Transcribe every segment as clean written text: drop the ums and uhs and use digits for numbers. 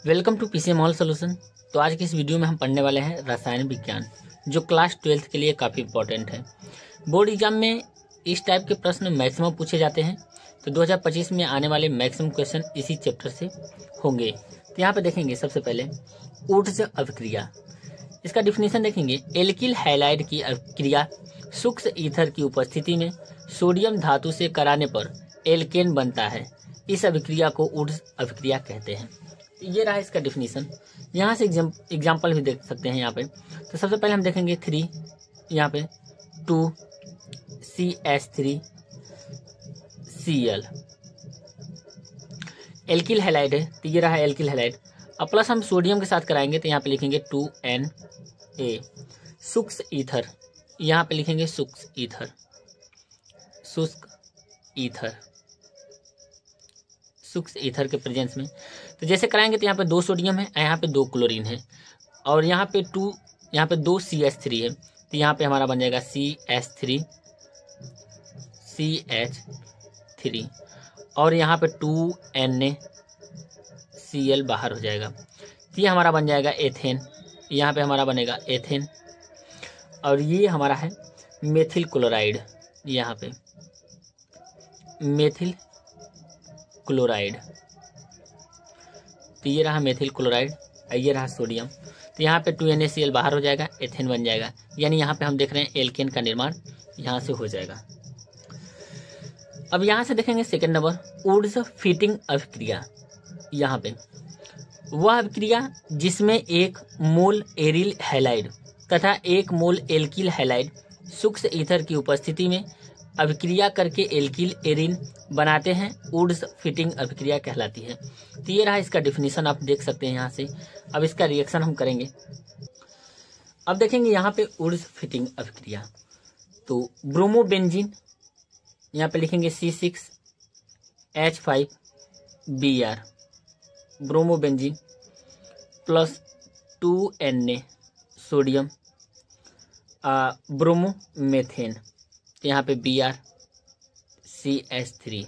Welcome to PCM all solution. तो आज की इस वीडियो में हम पढ़ने वाले हैं रसायन विज्ञान, जो क्लास 12th के लिए काफ़ी इंपॉर्टेंट है। बोर्ड एग्जाम में इस टाइप के प्रश्न मैक्सिमम पूछे जाते हैं। तो 2025 में आने वाले मैक्सिमम क्वेश्चन इसी चैप्टर से होंगे। तो यहाँ पे देखेंगे सबसे पहले ऊर्ध्व अभिक्रिया। इसका डिफिनीशन देखेंगे, एल्किल हैलाइड की अभिक्रिया सूक्ष्म ईथर की उपस्थिति में सोडियम धातु से कराने पर एल्केन बनता है। इस अभिक्रिया को ऊर्ध्व अभिक्रिया कहते हैं। ये रहा इसका डिफिनीशन। यहाँ से एग्जाम्पल भी देख सकते हैं यहाँ पे। तो सबसे पहले हम देखेंगे 3, यहाँ पे 2CH3Cl एल्किल हैलाइड है। तो ये रहा एल्किल हैलाइड। अब प्लस हम सोडियम के साथ कराएंगे तो यहाँ पे लिखेंगे 2Na। शुष्क ईथर, यहाँ पे लिखेंगे शुष्क ईथर, शुष्क ईथर के प्रेजेंस में। तो जैसे कराएंगे तो यहाँ पे 2 सोडियम है, यहाँ पे 2 क्लोरीन है, और यहाँ पे 2 CH3 है। तो यहाँ पे हमारा बन जाएगा CH3, और यहाँ पे 2NaCl बाहर हो जाएगा। तो ये हमारा बन जाएगा एथेन। यहाँ पे हमारा बनेगा एथेन, और ये हमारा है मेथिल क्लोराइड। यहाँ पे मेथिल क्लोराइड। तो ये रहा मेथिल क्लोराइड, ये रहा सोडियम। तो यहाँ पे 2NaCl बाहर हो जाएगा, एथेन बन जाएगा। यानी यहाँ पे हम देख रहे हैं एल्केन का निर्माण यहाँ से हो जाएगा। अब यहाँ से देखेंगे सेकंड नंबर, ऊर्ध्व फिटिंग अभिक्रिया। यहाँ पे वह अभिक्रिया जिसमें 1 मोल एरिल हैलाइड तथा 1 मोल एल्किल हैलाइड सूक्ष्म ईथर की उपस्थिति में अभिक्रिया करके एल्किल एरिन बनाते हैं, ऊर्ध्व फिटिंग अभिक्रिया कहलाती है। तो ये रहा इसका डिफिनीशन, आप देख सकते हैं यहाँ से। अब इसका रिएक्शन हम करेंगे। अब देखेंगे यहाँ पे ऊर्ध्व फिटिंग अभिक्रिया। तो ब्रोमोबेंजीन, यहाँ पे लिखेंगे C6H5Br, bromobenzene plus 2Na sodium, bromomethane, यहाँ पे Br CH3,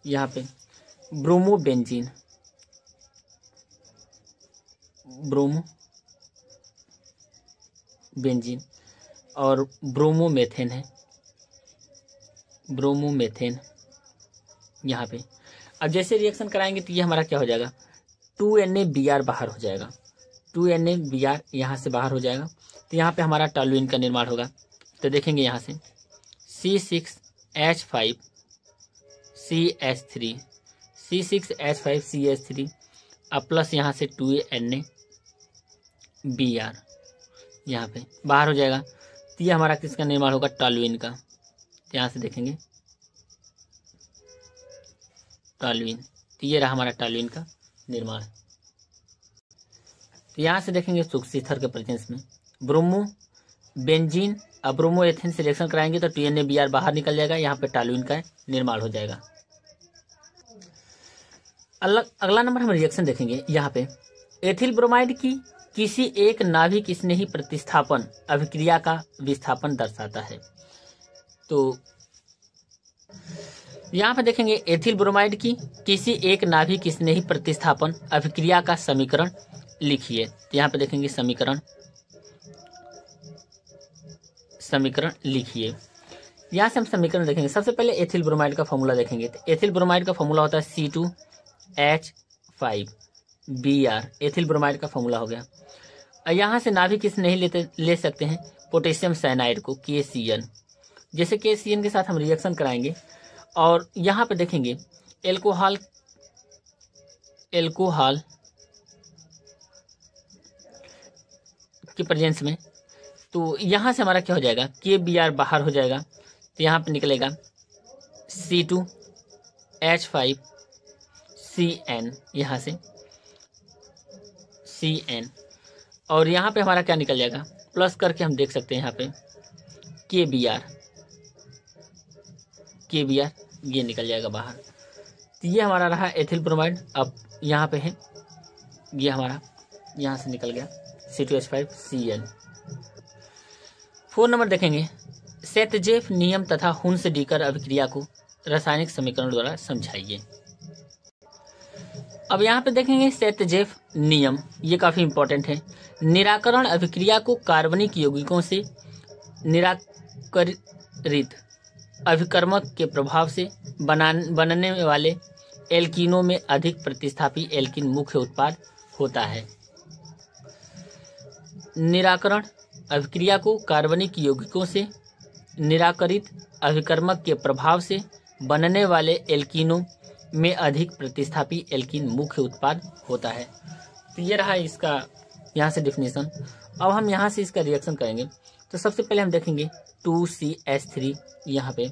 यहाँ पे ब्रोमोबेंजीन और ब्रोमोमेथेन है, ब्रोमोमेथेन यहाँ पे। अब जैसे रिएक्शन कराएंगे तो ये हमारा क्या हो जाएगा, 2NaBr बाहर हो जाएगा, 2NaBr यहाँ से बाहर हो जाएगा। तो यहाँ पे हमारा टॉलुइन का निर्माण होगा। तो देखेंगे यहाँ से C6H5CH3 अब प्लस यहाँ से 2NaBr यहाँ पे बाहर हो जाएगा। तो ये हमारा किसका निर्माण होगा, टॉलुइन का। तो यहाँ से देखेंगे टॉलुइन। तो ये रहा हमारा टॉलुइन का निर्माण। तो यहाँ से देखेंगे सूक्ष्म ईथर के प्रेजेंस में ब्रोमोबेंजीन अब ब्रोमोएथेन से रिएक्शन कराएंगे तो 2NaBr बाहर निकल जाएगा, यहाँ पे टॉलुइन का निर्माण हो जाएगा। अगला नंबर हम रिएक्शन देखेंगे। यहाँ पे एथिल ब्रोमाइड की किसी एक नाभिक स्नेही प्रतिस्थापन अभिक्रिया का विस्थापन दर्शाता है। तो यहाँ पे देखेंगे एथिल ब्रोमाइड की किसी एक नाभिक स्नेही प्रतिस्थापन अभिक्रिया का समीकरण लिखिए। तो यहाँ पे देखेंगे समीकरण लिखिए। यहाँ से हम समीकरण देखेंगे। सबसे पहले एथिल ब्रोमाइड का फॉर्मूला देखेंगे। तो एथिल ब्रोमाइड का फॉर्मूला होता है C2H5Br, एथिल ब्रोमाइड का फॉर्मूला हो गया। यहाँ से नाभिक किस नहीं ले सकते हैं, पोटेशियम साइनाइड को, KCN। जैसे KCN के साथ हम रिएक्शन कराएंगे और यहाँ पे देखेंगे एल्कोहल के प्रेजेंस में। तो यहाँ से हमारा क्या हो जाएगा, KBr बाहर हो जाएगा। तो यहाँ पे निकलेगा C2H5CN, यहाँ से CN, और यहाँ पे हमारा क्या निकल जाएगा, प्लस करके हम देख सकते हैं यहाँ पे KBr ये निकल जाएगा बाहर। तो ये हमारा रहा एथिल ब्रोमाइड। अब यहाँ पे है, ये हमारा यहाँ से निकल गया C2H5Cl। 4 नंबर देखेंगे, सेतजेफ नियम तथा हुन्स-डीकर अभिक्रिया को रासायनिक समीकरण द्वारा समझाइए। अब यहाँ पे देखेंगे सेतजेफ नियम, ये काफी इंपॉर्टेंट है। निराकरण अभिक्रिया को कार्बनिक यौगिकों से निराकरित अभिकर्मक के प्रभाव से बनने वाले एल्कीनों में अधिक प्रतिस्थापी एल्कीन मुख्य उत्पाद होता है। निराकरण अभिक्रिया को कार्बनिक यौगिकों से निराकरित अभिकर्मक के प्रभाव से बनने वाले एल्कीनों में अधिक प्रतिस्थापी एल्कीन मुख्य उत्पाद होता है। तो ये रहा इसका यहाँ से डिफिनेशन। अब हम यहाँ से इसका रिएक्शन करेंगे। तो सबसे पहले हम देखेंगे 2CH3, यहाँ पे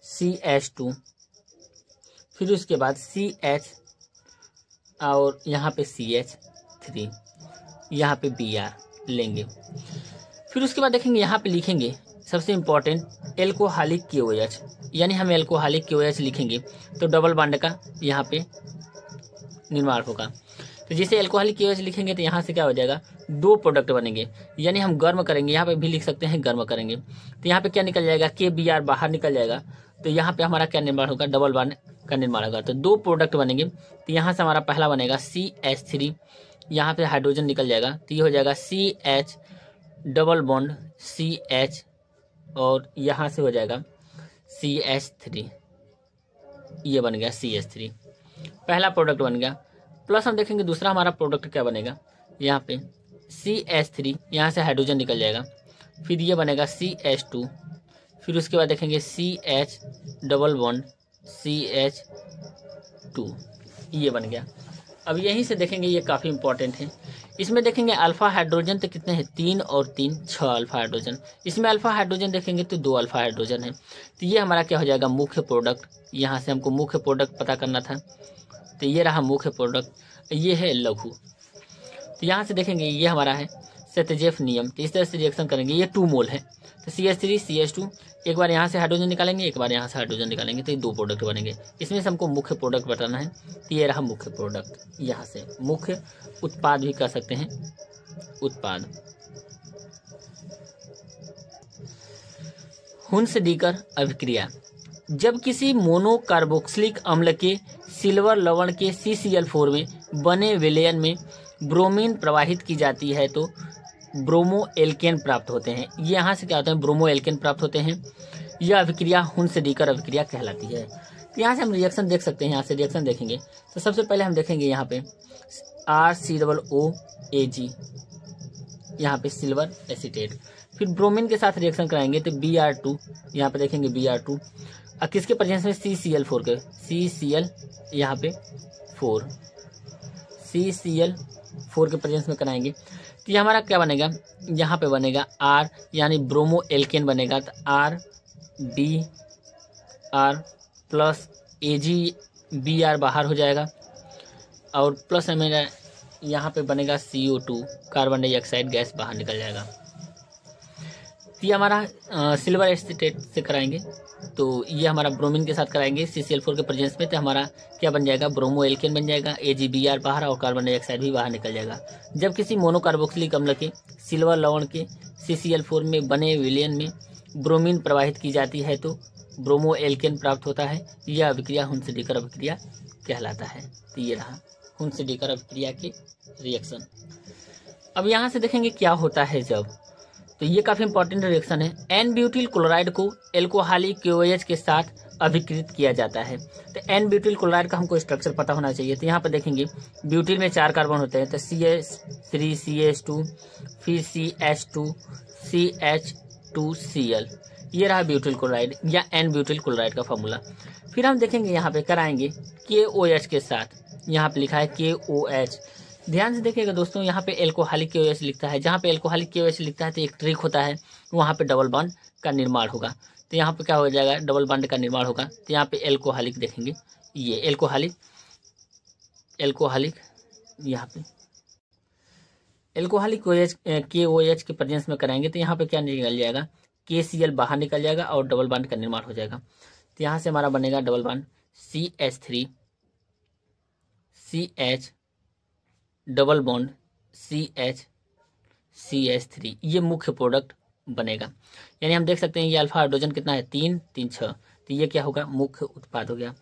CH2, फिर उसके बाद CH और यहाँ पे CH3, यहाँ पे Br लेंगे। फिर उसके बाद देखेंगे यहाँ पे लिखेंगे सबसे इम्पोर्टेंट एल्कोहलिक KOH, यानी हम एल्कोहलिक KOH लिखेंगे तो डबल बॉन्ड का यहाँ पे निर्माण होगा। तो जैसे एल्कोहलिक KOH लिखेंगे तो यहाँ से क्या हो जाएगा, दो प्रोडक्ट बनेंगे, यानी हम गर्म करेंगे, यहाँ पे भी लिख सकते हैं गर्म करेंगे। तो यहाँ पे क्या निकल जाएगा, KBr बाहर निकल जाएगा, तो यहाँ पे हमारा क्या निर्माण होगा, डबल बॉन्ड का निर्माण होगा। तो दो प्रोडक्ट बनेंगे। तो यहाँ से हमारा पहला बनेगा CH3, यहाँ पे हाइड्रोजन निकल जाएगा, तो ये हो जाएगा CH डबल बॉन्ड CH, और यहाँ से हो जाएगा CH3, ये बन गया CH3, पहला प्रोडक्ट बन गया। प्लस हम देखेंगे दूसरा हमारा प्रोडक्ट क्या बनेगा, यहाँ पे CH3, यहाँ से हाइड्रोजन निकल जाएगा, फिर ये बनेगा CH2, फिर उसके बाद देखेंगे CH डबल बॉन्ड CH2, ये बन गया। अब यहीं से देखेंगे ये काफ़ी इंपॉर्टेंट है। इसमें देखेंगे अल्फा हाइड्रोजन तो कितने हैं, 3 और 3 6 अल्फा हाइड्रोजन। इसमें अल्फा हाइड्रोजन देखेंगे तो 2 अल्फा हाइड्रोजन है। तो ये हमारा क्या हो जाएगा, मुख्य प्रोडक्ट। यहाँ से हमको मुख्य प्रोडक्ट पता करना था, तो ये रहा मुख्य प्रोडक्ट, ये है लघु। तो यहाँ से देखेंगे ये हमारा है सेतजेफ नियम। तो इस तरह से रिएक्शन करेंगे, ये 2 मोल है, तो CH3 CH2, एक बार यहाँ से हाइड्रोजन निकालेंगे, एक बार यहाँ से हाइड्रोजन निकालेंगे, तो ये 2 प्रोडक्ट बनेंगे। इसमें से हमको मुख्य प्रोडक्ट बताना है, तो ये रहा मुख्य प्रोडक्ट। यहाँ से मुख्य उत्पाद भी कह सकते हैं, उत्पाद। हुन्स-डीकर अभिक्रिया, जब किसी मोनोकार्बोक्सिलिक अम्ल के सिल्वर लवण के CCl4 में बने विलयन में ब्रोमीन प्रवाहित की जाती है तो ब्रोमो एल्केन प्राप्त होते हैं। ये यहाँ से क्या होते हैं, ब्रोमो एल्केन प्राप्त होते हैं। यह अभिक्रिया हुन्स-डीकर अभिक्रिया कहलाती है। तो यहाँ से हम रिएक्शन देख सकते हैं, यहाँ से रिएक्शन देखेंगे तो सबसे पहले हम देखेंगे यहाँ पे RCOOAg, यहाँ पे सिल्वर एसीटेट, फिर ब्रोमीन के साथ रिएक्शन कराएंगे तो Br2, यहाँ पे देखेंगे Br2, और किसके प्रेजेंस में, CCl4 के, CCl यहाँ पे 4, CCl4 के प्रेजेंस में कराएंगे तो ये हमारा क्या बनेगा, यहाँ पे बनेगा R, यानी ब्रोमो एल्केन बनेगा, तो RBr प्लस Ag Br बाहर हो जाएगा, और प्लस हमें यहाँ पे बनेगा CO2, कार्बन डाइऑक्साइड गैस बाहर निकल जाएगा। ये हमारा सिल्वर एसीटेट से कराएंगे, तो ये हमारा ब्रोमीन के साथ कराएंगे CCl4 के प्रेजेंस में, तो हमारा क्या बन जाएगा, ब्रोमो एल्केन बन जाएगा, AgBr बाहर और कार्बन डाइऑक्साइड भी बाहर निकल जाएगा। जब किसी मोनोकार्बोक्सिलिक अम्ल के सिल्वर लवण के CCl4 में बने विलयन में ब्रोमीन प्रवाहित की जाती है तो ब्रोमो एल्केन प्राप्त होता है। यह अभिक्रिया हुन्स-डीकर अभिक्रिया कहलाता है। तो ये रहा हुन्स-डीकर अभिक्रिया के रिएक्शन। अब यहाँ से देखेंगे क्या होता है जब, तो ये काफी इंपॉर्टेंट रिएक्शन है। N-ब्यूटिल क्लोराइड को एल्कोहलिक KOH के साथ अभिकृत किया जाता है। तो N-ब्यूटिल क्लोराइड का हमको स्ट्रक्चर पता होना चाहिए। तो यहाँ पर देखेंगे ब्यूटिल में 4 कार्बन होते हैं, तो CH3 CH2, फिर CH2 CH2Cl, ये रहा ब्यूटिल क्लोराइड या N-ब्यूटिल क्लोराइड का फॉर्मूला। फिर हम देखेंगे यहाँ पे कराएंगे KOH के साथ, यहाँ पे लिखा है KOH। ध्यान से देखिएगा दोस्तों, यहाँ पे एल्कोहलिक KOH लिखता है, जहाँ पे एल्कोहलिक KOH लिखता है तो एक ट्रिक होता है, वहाँ पे डबल बॉन्ड का निर्माण होगा। तो यहाँ पे क्या हो जाएगा, डबल बॉन्ड का निर्माण होगा। तो यहाँ पे एल्कोहलिक देखेंगे, ये एल्कोहलिक यहाँ पे एल्कोहलिक KOH के प्रेजेंस में कराएंगे तो यहाँ पे क्या निकल जाएगा, KCl बाहर निकल जाएगा और डबल बॉन्ड का निर्माण हो जाएगा। तो यहाँ से हमारा बनेगा double bond CH3 CH double bond CH3, ये मुख्य प्रोडक्ट बनेगा। यानी हम देख सकते हैं ये अल्फा हाइड्रोजन कितना है, 3 3 6, तो ये क्या होगा, मुख्य उत्पाद हो गया।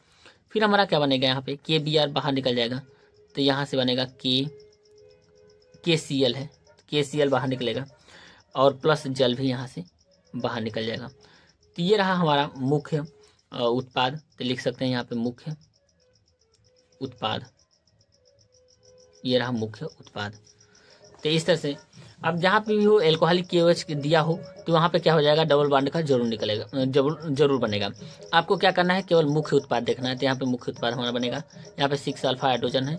फिर हमारा क्या बनेगा, यहाँ पे KBr बाहर निकल जाएगा, तो यहाँ से बनेगा KCl है, KCl बाहर निकलेगा और प्लस जल भी यहाँ से बाहर निकल जाएगा। तो ये रहा हमारा मुख्य उत्पाद। तो लिख सकते हैं यहाँ पे मुख्य उत्पाद, ये रहा मुख्य उत्पाद। तो इस तरह से अब जहाँ पे भी हो एल्कोहलिक KOH दिया हो तो वहाँ पे क्या हो जाएगा, डबल बॉन्ड का जरूर निकलेगा, जरूर बनेगा। आपको क्या करना है, केवल मुख्य उत्पाद देखना है। तो यहाँ पे मुख्य उत्पाद हमारा बनेगा, यहाँ पे 6 अल्फा हाइड्रोजन है।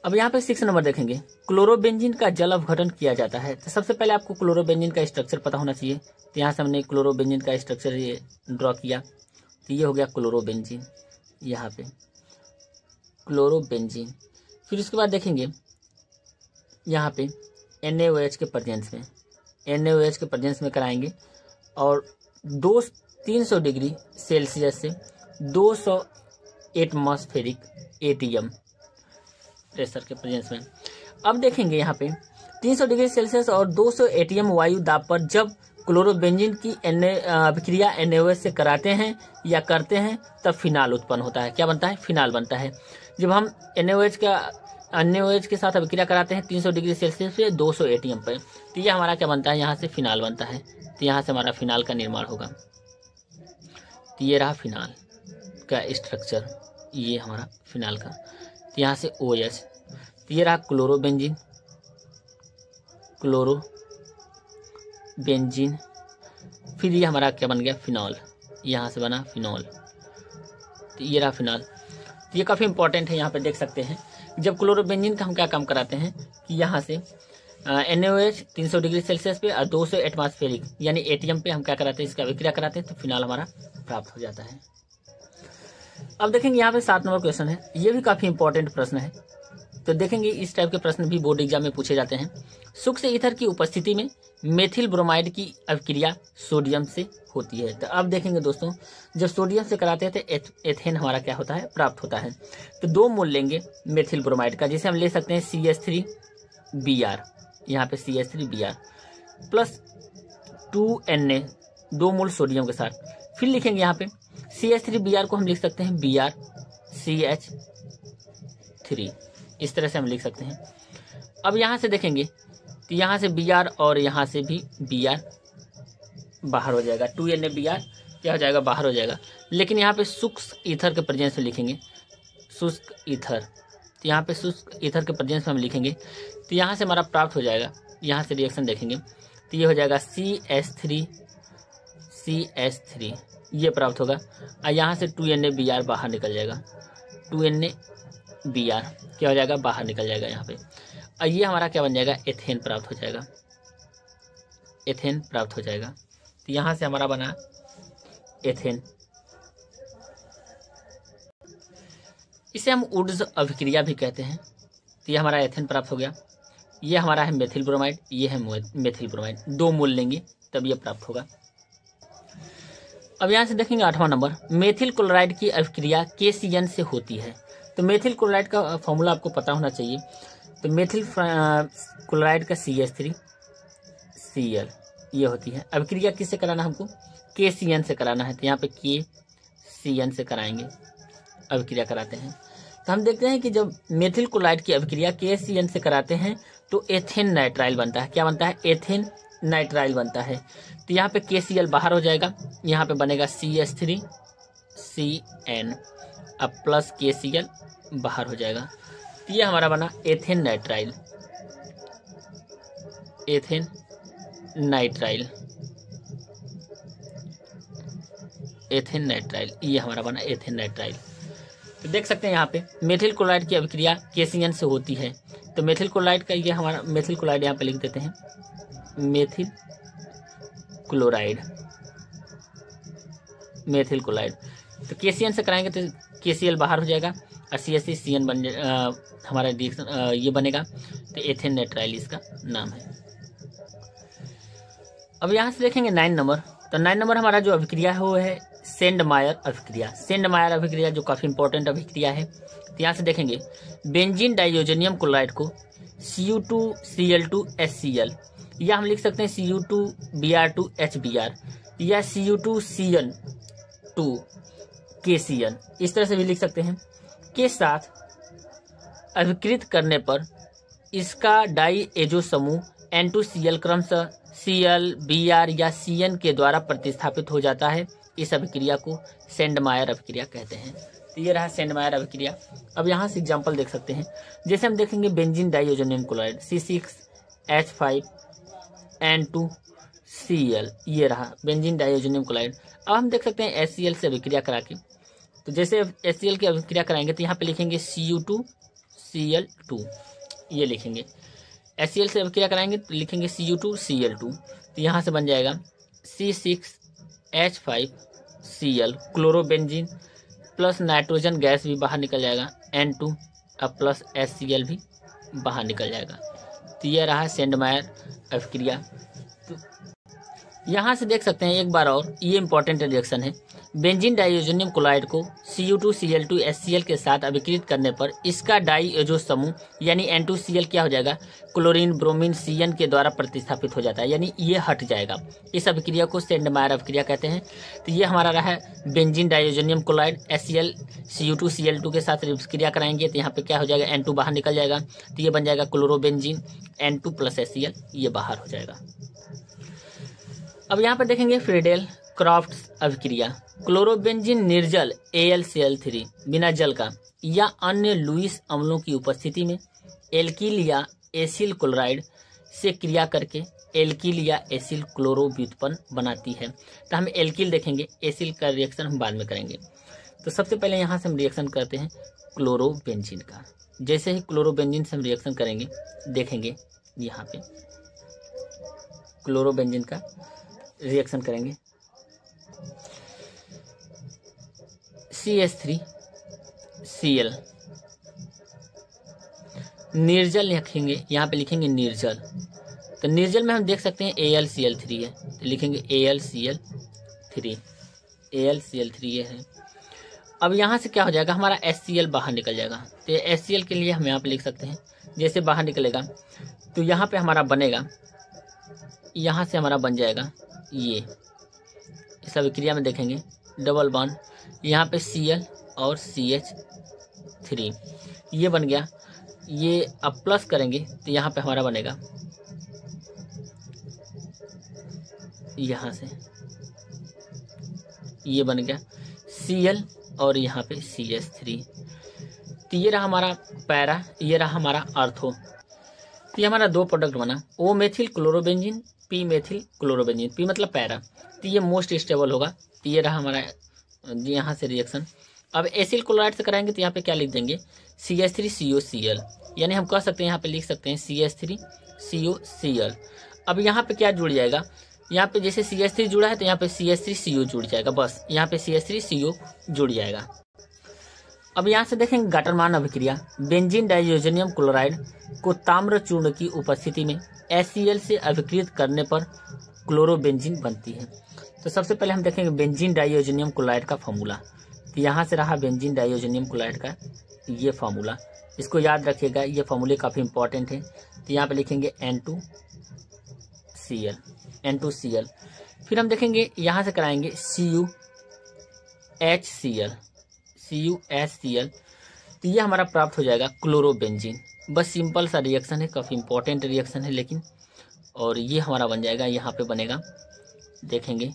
अब यहाँ पे 6 नंबर देखेंगे, क्लोरोबेंजीन का जल अपघटन किया जाता है। तो सबसे पहले आपको क्लोरोबेंजीन का स्ट्रक्चर पता होना चाहिए। तो यहाँ से हमने क्लोरोबेंजीन का स्ट्रक्चर ये ड्रॉ किया। तो ये हो गया क्लोरोबेंजीन, यहाँ पे क्लोरोबेंजीन। फिर उसके बाद देखेंगे यहाँ पे NaOH के प्रेजेंस में, NaOH के प्रेजेंस में कराएंगे और 300 डिग्री सेल्सियस से 200 एटमॉस्फेरिक ATM प्रेशर के प्रेजेंस में। अब देखेंगे यहाँ पे 300 डिग्री सेल्सियस और 200 ATM वायु दाब पर जब क्लोरोबेंजीन की अभिक्रिया NaOH से कराते हैं या करते हैं तब फिनाल उत्पन्न होता है। क्या बनता है, फिनाल बनता है। जब हम NaOH के साथ अभिक्रिया कराते हैं 300 डिग्री सेल्सियस से 200 ATM पर, तो ये हमारा क्या बनता है, यहाँ से फिनाल बनता है। तो यहाँ से हमारा फिनाल का निर्माण होगा। तो ये रहा फिनाल का स्ट्रक्चर, ये हमारा फिनाल का। तो यहाँ से OH, तो ये रहा क्लोरोबेंजीन, क्लोरोबेंजीन। फिर ये हमारा क्या बन गया, फिनॉल, यहाँ से बना फिनॉल। तो ये रहा फिनॉल। तो ये काफ़ी इंपॉर्टेंट है, यहाँ पे देख सकते हैं। जब क्लोरोबेंजीन का हम क्या काम कराते हैं कि यहाँ से NaOH 300 डिग्री सेल्सियस पे और 200 एटमॉस्फेरिक यानी ATM पे हम क्या कराते हैं, इसका अभिक्रिया कराते हैं तो फिनाल हमारा प्राप्त हो जाता है। अब देखेंगे यहाँ पे 7 नंबर क्वेश्चन है, ये भी काफ़ी इंपॉर्टेंट प्रश्न है। तो देखेंगे इस टाइप के प्रश्न भी बोर्ड एग्जाम में पूछे जाते हैं। शुष्क ईथर की उपस्थिति में मेथिल ब्रोमाइड की अभिक्रिया सोडियम से होती है। तो अब देखेंगे दोस्तों, जब सोडियम से कराते हैं तो एथेन हमारा क्या होता है, प्राप्त होता है। तो 2 मोल लेंगे मेथिल ब्रोमाइड का, जिसे हम ले सकते हैं CH3Br, यहाँ पे CH3Br प्लस 2Na, 2 मोल सोडियम के साथ। फिर लिखेंगे यहाँ पे CH3Br को हम लिख सकते हैं BrCH3, इस तरह से हम लिख सकते हैं। अब यहाँ से देखेंगे तो यहाँ से Br और यहाँ से भी Br बाहर हो जाएगा, 2NaBr क्या हो जाएगा, बाहर हो जाएगा। लेकिन यहाँ पे शुष्क ईथर के प्रेजेंस में लिखेंगे, शुष्क ईथर। तो यहाँ पे शुष्क ईथर के प्रेजेंस में हम लिखेंगे तो यहाँ से हमारा प्राप्त हो जाएगा। यहाँ से रिएक्शन देखेंगे तो ये हो जाएगा CH3 ये प्राप्त होगा और यहाँ से 2NaBr बाहर निकल जाएगा, 2NaBr क्या हो जाएगा, बाहर निकल जाएगा यहाँ पे। और ये हमारा क्या बन जाएगा, एथेन प्राप्त हो जाएगा, एथेन प्राप्त हो जाएगा। तो यहाँ से हमारा बना एथेन। इसे हम वुड्स अभिक्रिया भी कहते हैं। तो ये हमारा एथेन प्राप्त हो गया। ये हमारा है मेथिल ब्रोमाइड, ये है मेथिल ब्रोमाइड, 2 मोल लेंगे तब ये प्राप्त होगा। अब यहाँ से देखेंगे 8वां नंबर, मेथिल क्लोराइड की अभिक्रिया KCN से होती है। तो मेथिल क्लोराइड का फॉर्मूला आपको पता होना चाहिए। तो मेथिल क्लोराइड का CH3Cl ये होती है। अभिक्रिया किससे कराना हमको, KCN से कराना है। तो यहाँ पे KCN से कराएंगे, अभिक्रिया कराते हैं। तो हम देखते हैं कि जब मेथिल क्लोराइड की अभिक्रिया KCN से कराते हैं तो एथेन नाइट्राइल बनता है। क्या बनता है, एथेन नाइट्राइल बनता है। तो यहाँ पे KCl बाहर हो जाएगा, यहाँ पे बनेगा CH3CN अब प्लस KCl बाहर हो जाएगा। तो ये हमारा बना ethane nitrile, ethane nitrile, ethane nitrile, ये हमारा बना एथेन नाइट्राइल। तो देख सकते हैं यहाँ पे मेथिल क्लोराइड की अभिक्रिया KCN से होती है। तो मेथिल क्लोराइड का ये हमारा मेथिल क्लोराइड यहाँ पे लिख देते हैं, मेथिल क्लोराइड, मेथिल क्लोराइड। तो KCN से कराएंगे तो KCl बाहर हो जाएगा और CH3CN बन हमारा रिएक्शन ये बनेगा। तो एथेन नाइट्राइल इसका नाम है। अब यहाँ से देखेंगे 9 नंबर। तो 9 नंबर हमारा जो अभिक्रिया है वो है सेंडमायर अभिक्रिया। सेंडमायर अभिक्रिया जो काफ़ी इंपॉर्टेंट अभिक्रिया है। तो यहाँ से देखेंगे बेंजीन डाइओजेनियम क्लोराइड को Cu2Cl2HCl या हम लिख सकते हैं Cu2Br2HBr या Cu2Cn2KCN, इस तरह से भी लिख सकते हैं। के साथ अभिकृत करने पर इसका डाई एजो समूह N2Cl क्रमशः Cl, Br या Cn के द्वारा प्रतिस्थापित हो जाता है। इस अभिक्रिया को सेंडमायर अभिक्रिया कहते हैं। तो ये रहा सेंडमायर अभिक्रिया। अब यहाँ से एग्जाम्पल देख सकते हैं। जैसे हम देखेंगे बेंजीन डाइओजोनियम क्लोराइड C6H5N2Cl, ये रहा बेंजीन डाइओजोनियम क्लोराइड। अब हम देख सकते हैं HCl से अभिक्रिया करा के। तो जैसे HCl की अभिक्रिया कराएंगे तो यहाँ पे लिखेंगे Cu2Cl2, ये लिखेंगे। HCl से अभिक्रिया कराएंगे तो लिखेंगे Cu2Cl2। तो यहाँ से बन जाएगा C6H5Cl chlorobenzene plus nitrogen gas भी बाहर निकल जाएगा N2, अब प्लस HCl भी बाहर निकल जाएगा। तो ये रहा सेंडमायर अभिक्रिया। तो यहाँ से देख सकते हैं एक बार और, ये इंपॉर्टेंट रिएक्शन है। बेंजीन डाइओजोनियम क्लोराइड को Cu2Cl2 HCl के साथ अभिकृत करने पर इसका डाई एजो समूह यानी N2Cl क्या हो जाएगा, क्लोरीन ब्रोमीन Cn के द्वारा प्रतिस्थापित हो जाता है, यानी ये हट जाएगा। इस अभिक्रिया को सेंडमायर अभिक्रिया कहते हैं। तो ये हमारा रहा बेंजीन डाइओजोनियम क्लोराइड HCl Cu2Cl2 के साथ अभिक्रिया कराएंगे तो यहाँ पे क्या हो जाएगा, N2 बाहर निकल जाएगा। तो ये बन जाएगा क्लोरोबेंजीन N2 प्लस HCl, ये बाहर हो जाएगा। अब यहाँ पर देखेंगे फ्रीडेल क्रॉफ्ट्स अभिक्रिया। क्लोरोबेंजीन निर्जल AlCl3 बिना जल का या अन्य लुईस अम्लों की उपस्थिति में एल्किल या एसिल क्लोराइड से क्रिया करके एल्किल या एसिल क्लोरो व्युत्पन्न बनाती है। तो हम एल्किल देखेंगे, एसिल का रिएक्शन हम बाद में करेंगे। तो सबसे पहले यहाँ से हम रिएक्शन करते हैं क्लोरोबेंजीन का। जैसे ही क्लोरोबेंजीन से हम रिएक्शन करेंगे, देखेंगे यहाँ पे क्लोरोबेंजीन का रिएक्शन करेंगे। CH3Cl निर्जल लिखेंगे, यहाँ पे लिखेंगे निर्जल। तो निर्जल में हम देख सकते हैं AlCl3 है, तो लिखेंगे AlCl3 ये है। अब यहाँ से क्या हो जाएगा, हमारा HCl बाहर निकल जाएगा। तो HCl के लिए हम यहाँ पे लिख सकते हैं, जैसे बाहर निकलेगा तो यहाँ पे हमारा बनेगा, यहाँ से हमारा बन जाएगा ये। इस अभिक्रिया में देखेंगे डबल बॉन्ड, यहाँ पे Cl और CH3 ये बन गया। ये अब प्लस करेंगे तो यहाँ पे हमारा बनेगा, यहाँ से ये बन गया Cl और यहाँ पे CH3। तो ये रहा हमारा पैरा, ये रहा हमारा आर्थो। तो ये हमारा दो प्रोडक्ट बना, O methyl chlorobenzene, P methyl chlorobenzene. P मतलब पैरा, तो ये मोस्ट स्टेबल होगा। तो ये रहा हमारा यहाँ से रिएक्शन। अब एसिल क्लोराइड से कराएंगे तो यहाँ पे क्या लिख देंगे, CH3COCl, यानी हम कह सकते हैं यहाँ पे लिख सकते हैं CH3COCl। अब यहाँ पे क्या जुड़ जाएगा, यहाँ पे जैसे CH3 जुड़ा है तो यहाँ पे CH3CO जुड़ जाएगा, बस यहाँ पे CH3CO जुड़ जाएगा। अब यहाँ से देखेंगे गाटरमान अभिक्रिया। बेंजीन डाइओजोनियम क्लोराइड को ताम्र चूर्ण की उपस्थिति में HCl से अभिकृत करने पर क्लोरोबेंजीन बनती है। तो सबसे पहले हम देखेंगे बेंजीन डाइओजोनियम क्लोराइड का फॉर्मूला। तो यहाँ से रहा बेंजीन डाइओजोनियम क्लोराइड का ये फार्मूला, इसको याद रखिएगा, ये फार्मूले काफ़ी इंपॉर्टेंट है। तो यहाँ पे लिखेंगे N2Cl। फिर हम देखेंगे यहाँ से कराएंगे CuHCl। तो ये हमारा प्राप्त हो जाएगा क्लोरोबेंजीन। बस सिंपल सा रिएक्शन है, काफ़ी इंपॉर्टेंट रिएक्शन है लेकिन, और ये हमारा बन जाएगा, यहाँ पे बनेगा देखेंगे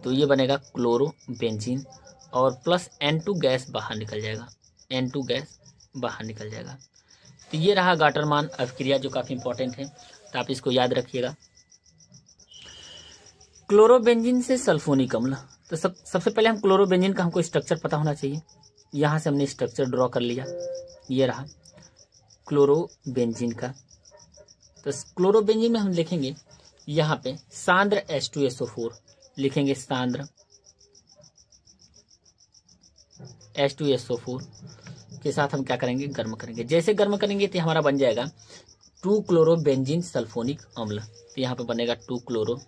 तो ये बनेगा क्लोरोबेंजीन और प्लस N2 गैस बाहर निकल जाएगा, N2 गैस बाहर निकल जाएगा। तो ये रहा गाटरमान अभिक्रिया जो काफ़ी इंपॉर्टेंट है, तो आप इसको याद रखिएगा। क्लोरोबेंजीन से सल्फोनिक अम्ल। तो सबसे पहले हम क्लोरोबेंजीन का हमको स्ट्रक्चर पता होना चाहिए। यहाँ से हमने स्ट्रक्चर ड्रॉ कर लिया, ये रहा क्लोरोबेंजीन का। तो क्लोरोबेंजीन में हम लिखेंगे यहाँ पे सांद्र H2SO4, लिखेंगे सांद्र H2SO4 के साथ हम क्या करेंगे, गर्म करेंगे। जैसे गर्म करेंगे तो हमारा बन जाएगा 2 क्लोरोबेंजीन सल्फोनिक अम्ल। तो यहाँ पे बनेगा 2 क्लोरो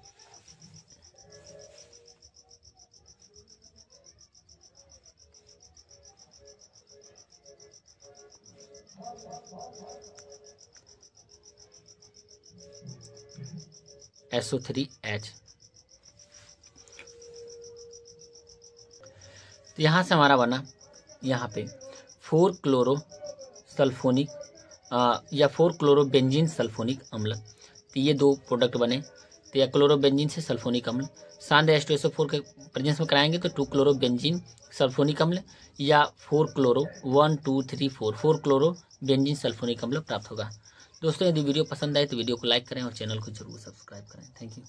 SO3H। तो यहाँ से हमारा बना यहाँ पे 4 क्लोरो सल्फोनिक या 4 क्लोरोबेंजीन सल्फोनिक अम्ल। तो ये 2 प्रोडक्ट बने, तो या क्लोरोबेंजीन से सल्फोनिक अम्ल शांत H2SO4 के प्रेजेंस में कराएंगे तो 2 क्लोरोबेंजीन सल्फोनिक अम्ल या 4 क्लोरो 1 2 3 4 क्लोरोबेंजीन सल्फोनिक अम्ल प्राप्त होगा। दोस्तों यदि वीडियो पसंद आए तो वीडियो को लाइक करें और चैनल को जरूर सब्सक्राइब करें। Thank you.